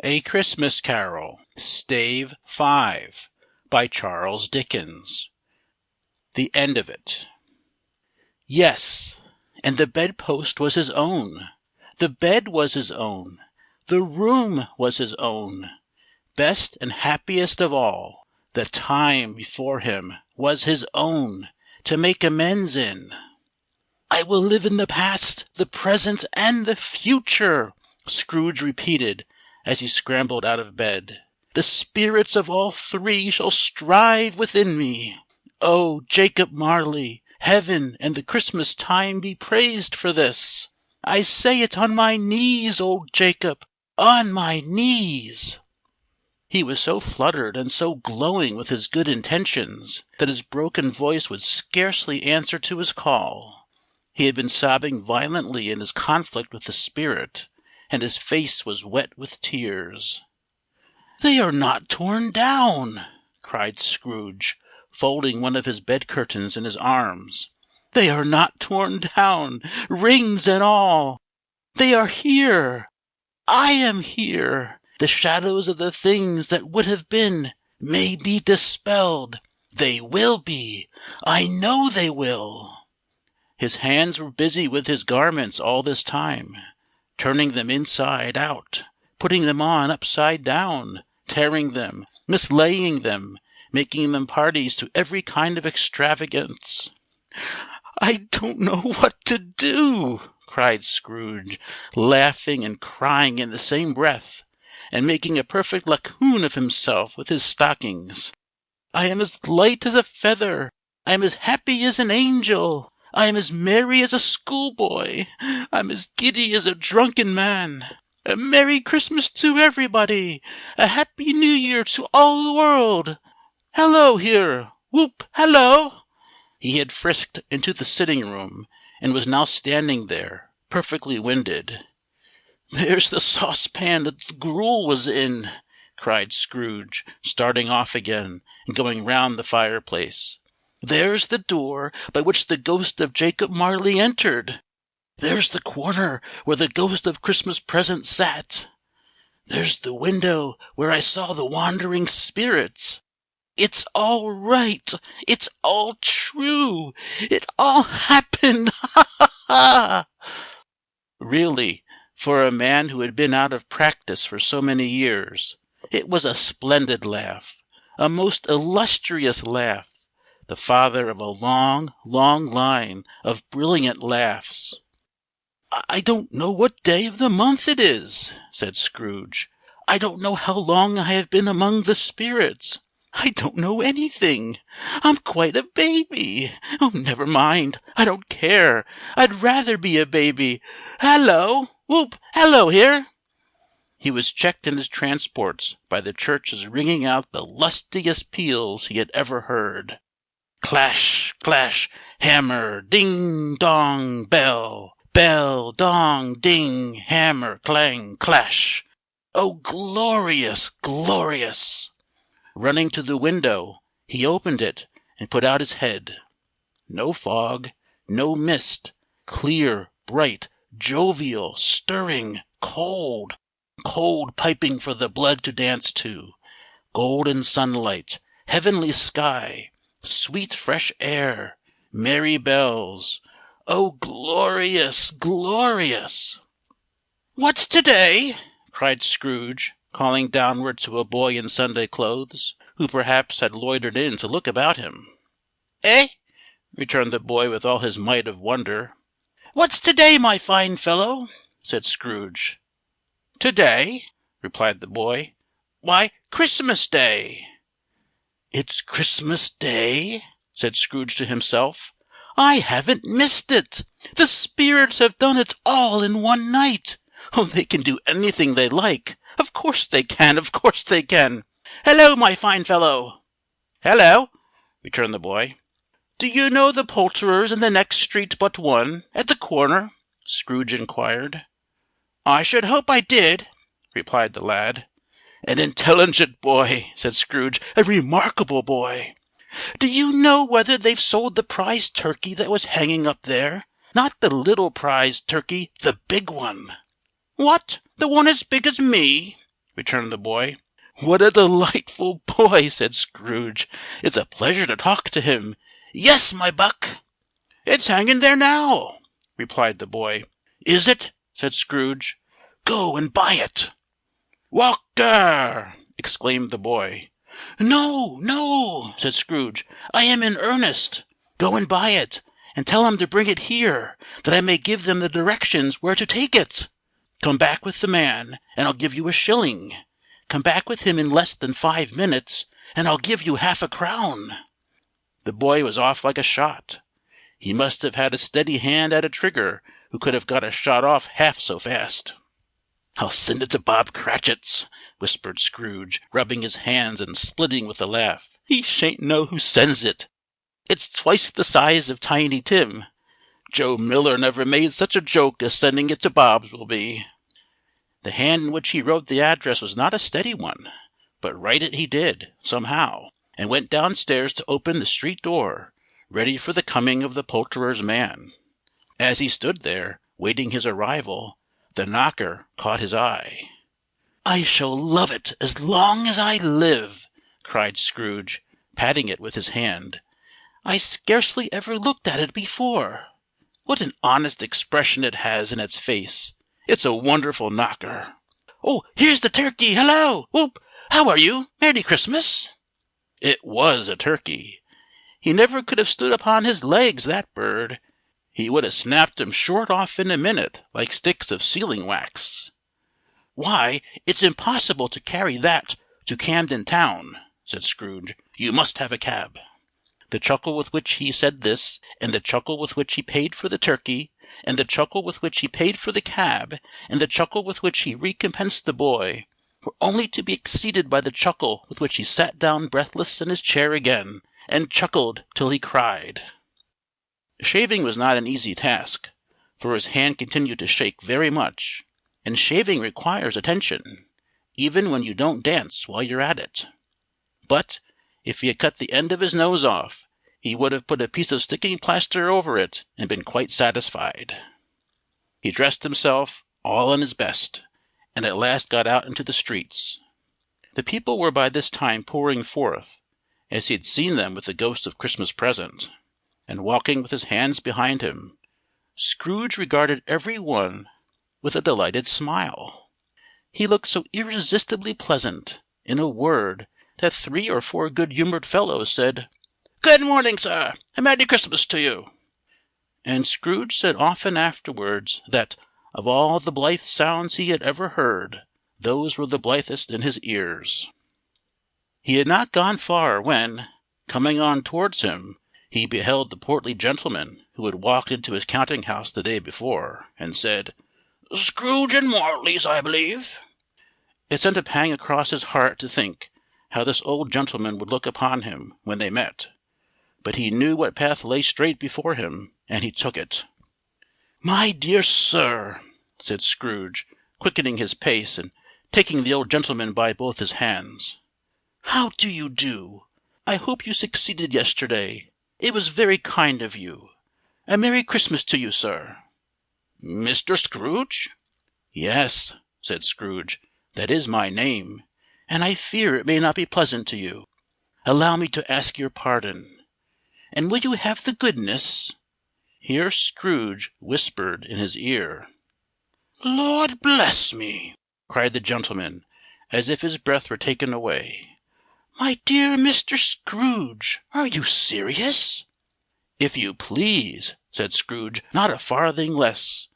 A Christmas Carol, Stave 5, by Charles Dickens. The end of it. Yes, and the bedpost was his own. The bed was his own. The room was his own. Best and happiest of all, the time before him was his own, to make amends in. "I will live in the past, the present, and the future," Scrooge repeated, as he scrambled out of bed. "The spirits of all three shall strive within me. Oh, Jacob Marley, heaven and the Christmas time be praised for this! I say it on my knees, old Jacob, on my knees!" He was so fluttered and so glowing with his good intentions that his broken voice would scarcely answer to his call. He had been sobbing violently in his conflict with the spirit, and his face was wet with tears. "They are not torn down!" cried Scrooge, folding one of his bed-curtains in his arms. "They are not torn down, rings and all! They are here! I am here! The shadows of the things that would have been may be dispelled. They will be! I know they will!" His hands were busy with his garments all this time, turning them inside out, putting them on upside down, tearing them, mislaying them, making them parties to every kind of extravagance. "I don't know what to do!" cried Scrooge, laughing and crying in the same breath, and making a perfect raccoon of himself with his stockings. "I am as light as a feather. I am as happy as an angel. I am as merry as a schoolboy. I'm as giddy as a drunken man. A Merry Christmas to everybody! A Happy New Year to all the world! Hello here! Whoop! Hello!" He had frisked into the sitting-room, and was now standing there, perfectly winded. "There's the saucepan that the gruel was in!" cried Scrooge, starting off again, and going round the fireplace. "There's the door by which the ghost of Jacob Marley entered. There's the corner where the ghost of Christmas Present sat. There's the window where I saw the wandering spirits. It's all right! It's all true! It all happened! Ha, ha, ha!" Really, for a man who had been out of practice for so many years, it was a splendid laugh, a most illustrious laugh, the father of a long, long line of brilliant laughs. "I don't know what day of the month it is," said Scrooge. "I don't know how long I have been among the spirits. I don't know anything. I'm quite a baby. Oh, never mind. I don't care. I'd rather be a baby. Hello! Whoop! Hello here!" He was checked in his transports by the churches ringing out the lustiest peals he had ever heard. Clash, clash, hammer, ding, dong, bell. Bell, dong, ding, hammer, clang, clash. Oh, glorious, glorious! Running to the window, he opened it and put out his head. No fog, no mist, clear, bright, jovial, stirring, cold, cold piping for the blood to dance to, golden sunlight, heavenly sky, sweet fresh air, merry bells. Oh, glorious, glorious! "What's to-day?" cried Scrooge, calling downward to a boy in Sunday clothes, who perhaps had loitered in to look about him. "Eh?" returned the boy with all his might of wonder. "What's to-day, my fine fellow?" said Scrooge. "To-day?" replied the boy. "Why, Christmas Day." "It's Christmas Day?" said Scrooge to himself. "I haven't missed it! The spirits have done it all in one night! Oh, they can do anything they like! Of course they can! Of course they can! Hello, my fine fellow!" "Hello!" returned the boy. "Do you know the poulterers in the next street but one, at the corner?" Scrooge inquired. "I should hope I did," replied the lad. "An intelligent boy," said Scrooge. "A remarkable boy. Do you know whether they've sold the prize turkey that was hanging up there? Not the little prize turkey, the big one." "What, the one as big as me?" returned the boy. "What a delightful boy!" said Scrooge. "It's a pleasure to talk to him. Yes, my buck!" "It's hanging there now," replied the boy. "Is it?" said Scrooge. "Go and buy it." "Walker!" exclaimed the boy. "No, no," said Scrooge. "I am in earnest. Go and buy it, and tell him to bring it here, that I may give them the directions where to take it. Come back with the man, and I'll give you a shilling. Come back with him in less than 5 minutes, and I'll give you half a crown." The boy was off like a shot. He must have had a steady hand at a trigger who could have got a shot off half so fast. "I'll send it to Bob Cratchit's," whispered Scrooge, rubbing his hands and splitting with a laugh. "He shan't know who sends it. It's twice the size of Tiny Tim. Joe Miller never made such a joke as sending it to Bob's will be." The hand in which he wrote the address was not a steady one, but write it he did, somehow, and went downstairs to open the street door, ready for the coming of the poulterer's man. As he stood there, waiting his arrival, the knocker caught his eye. "I shall love it as long as I live," cried Scrooge, patting it with his hand. "I scarcely ever looked at it before. What an honest expression it has in its face! It's a wonderful knocker. Oh, here's the turkey! Hello! Whoop! How are you? Merry Christmas!" It was a turkey. He never could have stood upon his legs, that bird. He would have snapped 'em short off in a minute, like sticks of sealing wax. "Why, it's impossible to carry that to Camden Town," said Scrooge. "You must have a cab." The chuckle with which he said this, and the chuckle with which he paid for the turkey, and the chuckle with which he paid for the cab, and the chuckle with which he recompensed the boy, were only to be exceeded by the chuckle with which he sat down breathless in his chair again, and chuckled till he cried. Shaving was not an easy task, for his hand continued to shake very much, and shaving requires attention, even when you don't dance while you're at it. But if he had cut the end of his nose off, he would have put a piece of sticking plaster over it and been quite satisfied. He dressed himself, all in his best, and at last got out into the streets. The people were by this time pouring forth, as he had seen them with the ghost of Christmas Present, and walking with his hands behind him. Scrooge regarded every one with a delighted smile. He looked so irresistibly pleasant, in a word, that 3 or 4 good-humoured fellows said, "Good morning, sir, and Merry Christmas to you." And Scrooge said often afterwards that, of all the blithe sounds he had ever heard, those were the blithest in his ears. He had not gone far when, coming on towards him, he beheld the portly gentleman who had walked into his counting-house the day before, and said, "Scrooge and Morley's, I believe." It sent a pang across his heart to think how this old gentleman would look upon him when they met, but he knew what path lay straight before him, and he took it. "My dear sir," said Scrooge, quickening his pace, and taking the old gentleman by both his hands, "how do you do? I hope you succeeded yesterday. It was very kind of you. A Merry Christmas to you, sir." "Mr. Scrooge?" "Yes," said Scrooge, "that is my name, and I fear it may not be pleasant to you. Allow me to ask your pardon. And will you have the goodness—" Here Scrooge whispered in his ear. "Lord bless me!" cried the gentleman, as if his breath were taken away. "My dear Mr. Scrooge, are you serious?" "If you please," said Scrooge, "not a farthing less.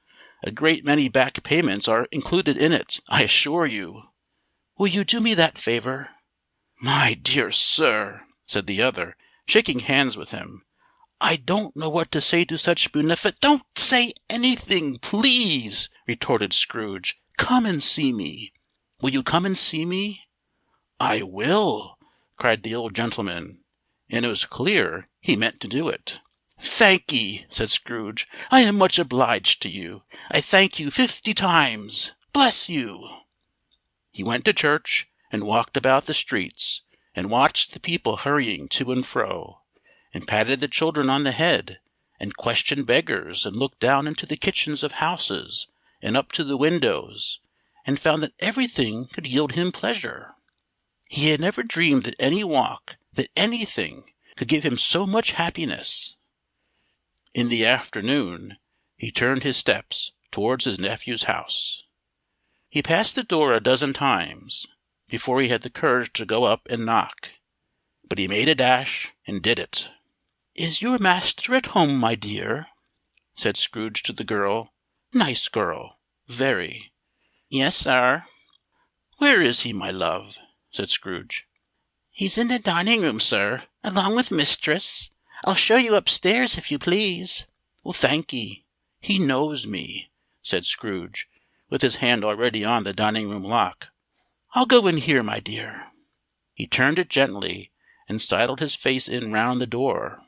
A great many back payments are included in it, I assure you." "Will you do me that favour?" "My dear sir," said the other, shaking hands with him, "I don't know what to say to such "Don't say anything, please," retorted Scrooge. "Come and see me. Will you come and see me?" "I will," cried the old gentleman, and it was clear he meant to do it. "Thank'ee," said Scrooge. "I am much obliged to you. I thank you 50 times. Bless you." He went to church, and walked about the streets, and watched the people hurrying to and fro, and patted the children on the head, and questioned beggars, and looked down into the kitchens of houses, and up to the windows, and found that everything could yield him pleasure. He had never dreamed that any walk, that anything, could give him so much happiness. In the afternoon he turned his steps towards his nephew's house. He passed the door a dozen times before he had the courage to go up and knock. But he made a dash and did it. "Is your master at home, my dear?" said Scrooge to the girl. "Nice girl, very." "Yes, sir." "Where is he, my love?" said Scrooge. "He's in the dining room, sir, along with mistress. I'll show you upstairs, if you please." "Well, thank'ee. He knows me," said Scrooge, with his hand already on the dining room lock. "I'll go in here, my dear." He turned it gently, and sidled his face in round the door.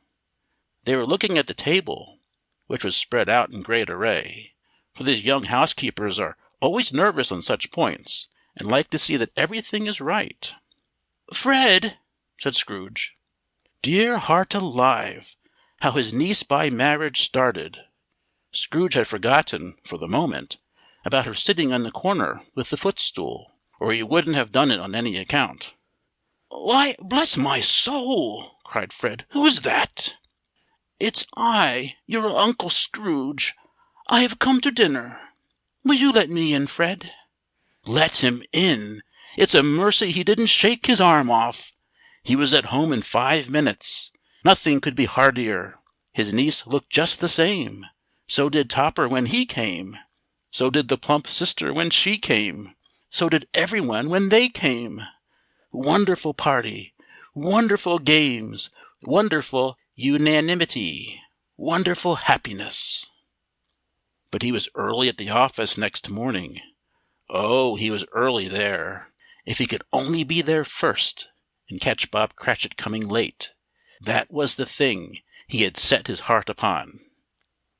They were looking at the table, which was spread out in great array, for these young housekeepers are always nervous on such points, and like to see that everything is right. "Fred!" said Scrooge. Dear heart alive, how his niece by marriage started! Scrooge had forgotten, for the moment, about her sitting on the corner with the footstool, or he wouldn't have done it on any account. "Why, bless my soul!" cried Fred. "Who's that?" "It's I, your Uncle Scrooge. I have come to dinner. Will you let me in, Fred?" "Let him in! It's a mercy he didn't shake his arm off. He was at home in 5 minutes. Nothing could be heartier. His niece looked just the same. So did Topper when he came. So did the plump sister when she came. So did everyone when they came. Wonderful party, wonderful games, wonderful unanimity, wonderful happiness." But he was early at the office next morning. Oh, he was early there. If he could only be there first, and catch Bob Cratchit coming late. That was the thing he had set his heart upon.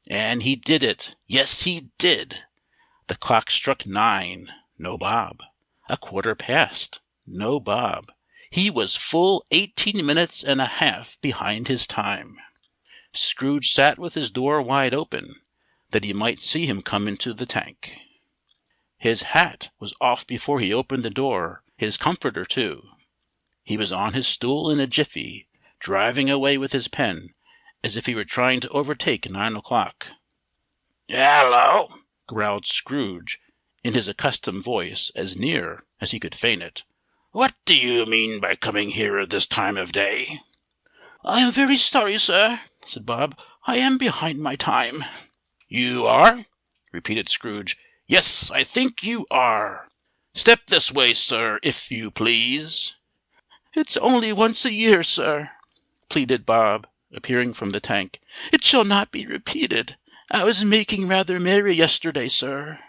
And he did it. Yes, he did. The clock struck 9. No Bob. 1/4 past. No Bob. He was full 18 minutes and a half behind his time. Scrooge sat with his door wide open, that he might see him come into the tank. His hat was off before he opened the door, his comforter too. He was on his stool in a jiffy, driving away with his pen, as if he were trying to overtake 9 o'clock. "Hello!" growled Scrooge, in his accustomed voice, as near as he could feign it. "What do you mean by coming here at this time of day?" "I am very sorry, sir," said Bob. "I am behind my time." "You are?" repeated Scrooge. "Yes, I think you are. Step this way, sir, if you please." "It's only once a year, sir," pleaded Bob, appearing from the tank. "It shall not be repeated. I was making rather merry yesterday, sir."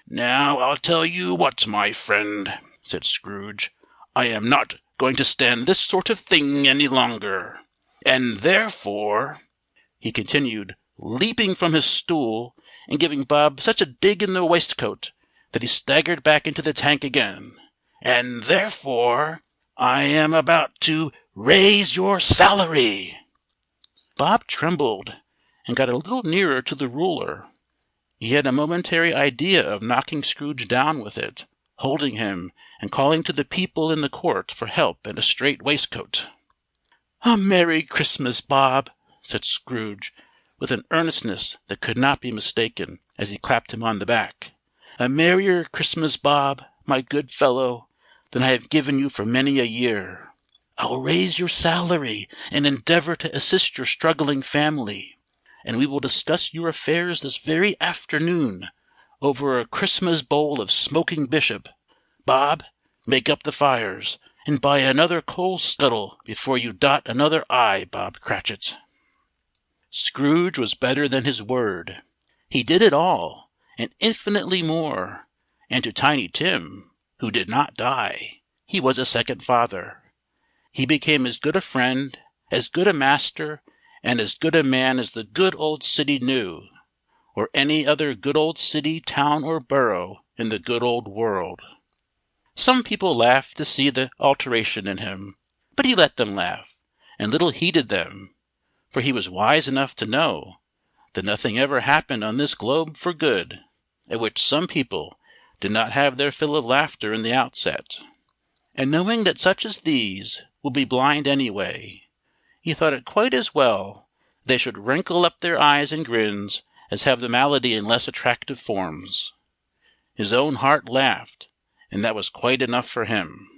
"Now I'll tell you what, my friend," said Scrooge. "I am not going to stand this sort of thing any longer. And therefore," he continued, leaping from his stool, and giving Bob such a dig in the waistcoat that he staggered back into the tank again, "and therefore I am about to raise your salary." Bob trembled, and got a little nearer to the ruler. He had a momentary idea of knocking Scrooge down with it, holding him, and calling to the people in the court for help and a strait waistcoat. "A Merry Christmas, Bob," said Scrooge, with an earnestness that could not be mistaken, as he clapped him on the back. "A merrier Christmas, Bob, my good fellow, than I have given you for many a year. I'll raise your salary, and endeavor to assist your struggling family, and we will discuss your affairs this very afternoon, over a Christmas bowl of smoking bishop. Bob, make up the fires, and buy another coal scuttle before you dot another I, Bob Cratchit." Scrooge was better than his word. He did it all, and infinitely more, and to Tiny Tim, who did not die, he was a second father. He became as good a friend, as good a master, and as good a man as the good old city knew, or any other good old city, town, or borough in the good old world. Some people laughed to see the alteration in him, but he let them laugh, and little heeded them, for he was wise enough to know that nothing ever happened on this globe for good, at which some people did not have their fill of laughter in the outset. And knowing that such as these will be blind anyway, he thought it quite as well that they should wrinkle up their eyes and grins as have the malady in less attractive forms. His own heart laughed, and that was quite enough for him.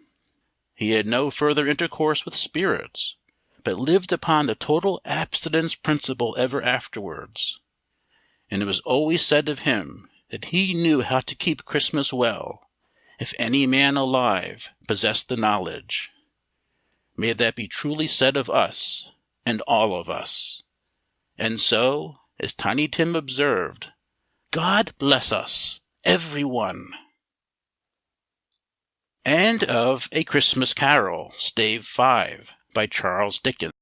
He had no further intercourse with spirits, but lived upon the total abstinence principle ever afterwards. And it was always said of him that he knew how to keep Christmas well, if any man alive possessed the knowledge. May that be truly said of us, and all of us. And so, as Tiny Tim observed, God bless us, every one. End of A Christmas Carol, Stave 5, by Charles Dickens.